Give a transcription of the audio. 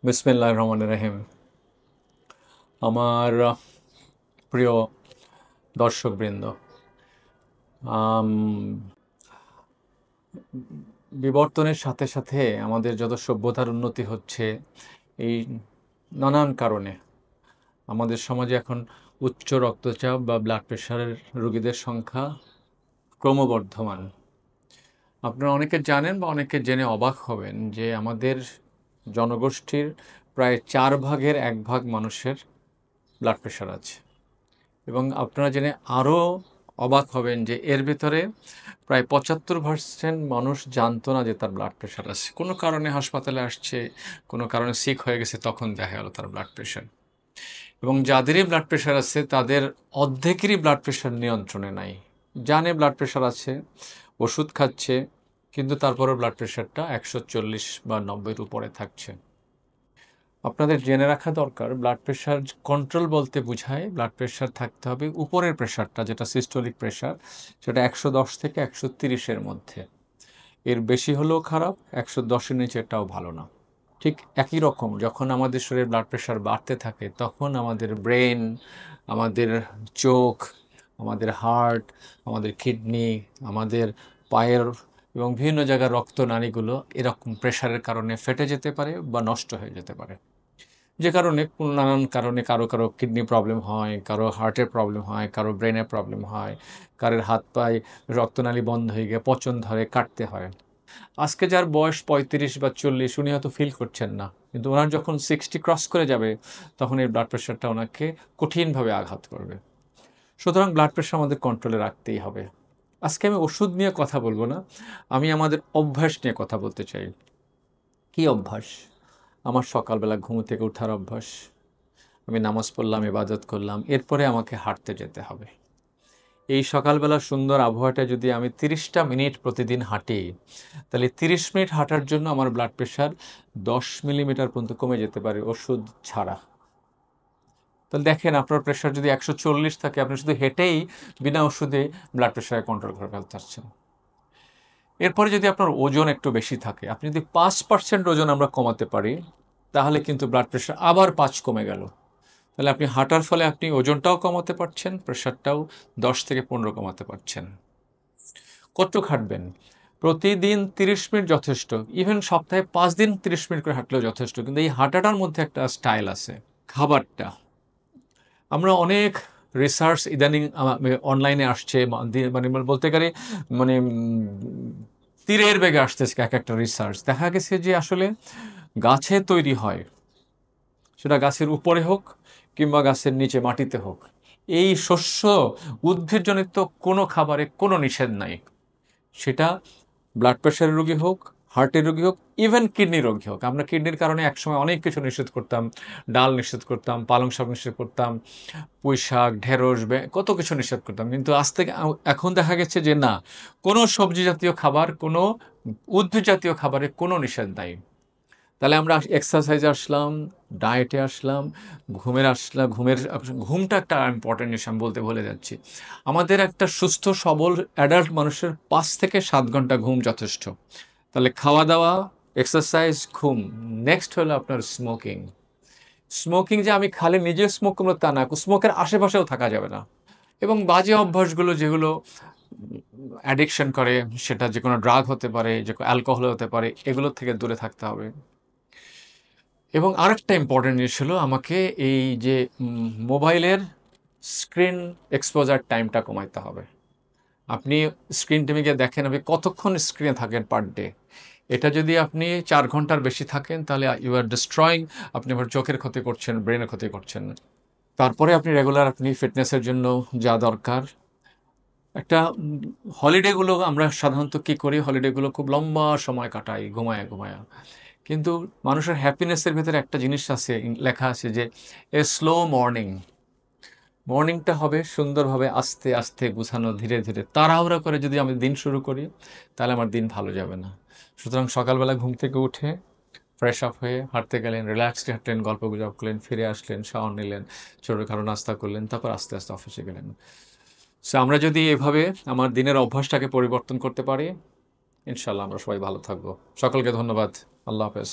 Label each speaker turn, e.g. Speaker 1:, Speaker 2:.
Speaker 1: বিসমিল্লাহির রহমানির রহিম। আমার প্রিয় দর্শকবৃন্দ, আম, বিবর্তনের সাথে সাথে আমাদের যত সভ্যতার উন্নতি হচ্ছে, এই নানান কারণে আমাদের সমাজে এখন উচ্চ রক্তচাপ বা ব্লাড প্রেশারের রোগীদের সংখ্যা ক্রমবর্ধমান। আপনারা অনেকে জানেন বা অনেকে জেনে অবাক হবেন যে আমাদের জনগোষ্ঠীর প্রায় 1/4 মানুষের ব্লাড প্রেশার আছে। এবং আপনারা জেনে আরও অবাক হবেন যে এর ভেতরে প্রায় 75% মানুষ জানতো না যে তার ব্লাড প্রেশার আছে। কোনো কারণে হাসপাতালে আসছে, কোনো কারণে সিক হয়ে গেছে, তখন দেখা গেল তার ব্লাড প্রেশার। এবং যাদেরই ব্লাড প্রেশার আছে তাদের অর্ধেকেরই ব্লাড প্রেশার নিয়ন্ত্রণে নাই। জানে ব্লাড প্রেশার আছে, ওষুধ খাচ্ছে, কিন্তু তারপরেও ব্লাড প্রেশারটা 140 বা 90-এর উপরে থাকছে। আপনাদের জেনে রাখা দরকার, ব্লাড প্রেশার কন্ট্রোল বলতে বোঝায় ব্লাড প্রেশার থাকতে হবে উপরের প্রেশারটা, যেটা সিস্টোলিক প্রেশার, সেটা 110 থেকে 130-এর মধ্যে। এর বেশি হলেও খারাপ, 110-এর নিচেরটাও ভালো না। ঠিক একই রকম যখন আমাদের শরীরে ব্লাড প্রেশার বাড়তে থাকে, তখন আমাদের ব্রেন, আমাদের চোখ, আমাদের হার্ট, আমাদের কিডনি, আমাদের পায়ের এবং বিভিন্ন জায়গার রক্তনালীগুলো এরকম প্রেশারের কারণে ফেটে যেতে পারে বা নষ্ট হয়ে যেতে পারে। যে কারণে নানান কারণে কারো কারো কিডনি প্রবলেম হয়, কারো হার্টের প্রবলেম হয়, কারো ব্রেনের প্রবলেম হয়, কারোর হাত পায়ে রক্তনালী বন্ধ হয়ে গিয়ে পচন ধরে, কাটতে হয়। আজকে যার বয়স 35 বা 40, উনি হয়তো ফিল করছেন না, কিন্তু ওনার যখন 60 ক্রস করে যাবে, তখন এই ব্লাড প্রেশারটা ওনাকে কঠিনভাবে আঘাত করবে। সুতরাং ব্লাড প্রেশার আমাদের কন্ট্রোলে রাখতেই হবে। আজকে আমি ওষুধ নিয়ে কথা বলবো না, আমি আমাদের অভ্যাস নিয়ে কথা বলতে চাই। কি অভ্যাস? আমার সকালবেলা ঘুম থেকে ওঠার অভ্যাস। আমি নামাজ পড়লাম, ইবাদত করলাম, এরপরে আমাকে হাঁটতে যেতে হবে। এই সকালবেলা সুন্দর আবহাওয়াটা যদি আমি 30টা মিনিট প্রতিদিন হাঁটি, তাহলে 30 মিনিট হাঁটার জন্য আমার ব্লাড প্রেশার 10 মিলিমিটার পর্যন্ত কমে যেতে পারে ওষুধ ছাড়া। তাহলে দেখেন, আপনার প্রেশার যদি 140 থাকে, আপনি শুধু হেঁটেই বিনা ওষুধে ব্লাড প্রেশার কন্ট্রোল করে ফেলতে পারছেন। এরপরে যদি আপনার ওজন একটু বেশি থাকে, আপনি যদি 5% ওজন আমরা কমাতে পারি, তাহলে কিন্তু ব্লাড প্রেশার আবার 5 কমে গেল। তাহলে আপনি হাঁটার ফলে আপনি ওজনটাও কমাতে পারছেন, প্রেশারটাও 10 থেকে 15 কমাতে পারছেন। কতটুক হাঁটবেন? প্রতিদিন 30 মিনিট যথেষ্ট। ইভেন সপ্তাহে 5 দিন 30 মিনিট করে হাঁটলেও যথেষ্ট। কিন্তু এই হাঁটাটার মধ্যে একটা স্টাইল আছে। খাবারটা, আমরা অনেক রিসার্চ ইদানিং অনলাইনে আসছে, মানে বলতে গেলে মানে তীরের বেগে আসতেছে এক একটা রিসার্চ। দেখা গেছে যে আসলে গাছে তৈরি হয়, সেটা গাছের উপরে হোক কিংবা গাছের নিচে মাটিতে হোক, এই শস্য উদ্ভিদজনিত কোনো খাবারে কোনো নিষেধ নাই। সেটা ব্লাড প্রেশারের রোগী হোক, হার্টের রোগী হোক, ইভেন কিডনির রোগী হোক। আমরা কিডনির কারণে একসময় অনেক কিছু নিষেধ করতাম, ডাল নিষেধ করতাম, পালং শাক নিষেধ করতাম, পুঁই শাক, ঢেঁড়স, কত কিছু নিষেধ করতাম। কিন্তু আজ থেকে এখন দেখা গেছে যে না, কোনো সবজি জাতীয় খাবার, কোনো উদ্ভিদ জাতীয় খাবারে কোনো নিষেধ নাই। তাহলে আমরা এক্সারসাইজে আসলাম, ডায়েটে আসলাম, ঘুমটা একটা ইম্পর্টেন্ট জিনিস, আমি বলতে ভুলে যাচ্ছি। আমাদের একটা সুস্থ সবল অ্যাডাল্ট মানুষের 5 থেকে 7 ঘন্টা ঘুম যথেষ্ট। তাহলে খাওয়া দাওয়া, এক্সারসাইজ, ঘুম। নেক্সট হলো আপনার স্মোকিং। স্মোকিং যে আমি খালি নিজে স্মোক করবো তা না, স্মোকের আশেপাশেও থাকা যাবে না। এবং বাজে অভ্যাসগুলো যেগুলো অ্যাডিকশন করে, সেটা যে কোনো ড্রাগ হতে পারে, যে কোনো অ্যালকোহল হতে পারে, এগুলোর থেকে দূরে থাকতে হবে। এবং আরেকটা ইম্পর্টেন্ট জিনিস হলো, আমাকে এই যে মোবাইলের স্ক্রিন এক্সপোজার টাইমটা কমাইতে হবে। আপনি স্ক্রিন টাইমে গিয়ে দেখেন আপনি কতক্ষণ স্ক্রিনে থাকেন পার ডে। এটা যদি আপনি 4 ঘন্টার বেশি থাকেন, তাহলে ইউ আর ডিস্ট্রয়িং, আপনি আবার চোখের ক্ষতি করছেন, ব্রেনের ক্ষতি করছেন। তারপরে আপনি রেগুলার আপনি ফিটনেসের জন্য যা দরকার, একটা হলিডেগুলো আমরা সাধারণত কী করি, হলিডেগুলো খুব লম্বা সময় কাটাই ঘুমায়া ঘুমায়া। কিন্তু মানুষের হ্যাপিনেসের ভেতরে একটা জিনিস আছে, লেখা আছে যে এ স্লো মর্নিং। মর্নিংটা হবে সুন্দরভাবে আস্তে আস্তে গুছানো, ধীরে ধীরে। তাড়াহুড়া করে যদি আমি দিন শুরু করি, তাহলে আমার দিন ভালো যাবে না। সুতরাং সকালবেলা ঘুম থেকে উঠে ফ্রেশ আপ হয়ে হাঁটতে গেলেন, রিল্যাক্সড হাঁটলেন, গল্প গুজব করলেন, ফিরে আসলেন, শাওয়ার নিলেন, ছোটোখাটো নাস্তা করলেন, তারপর আস্তে আস্তে অফিসে গেলেন। সো আমরা যদি এভাবে আমার দিনের অভ্যাসটাকে পরিবর্তন করতে পারি, ইনশাল্লাহ আমরা সবাই ভালো থাকবো। সকলকে ধন্যবাদ। আল্লাহ হাফেজ।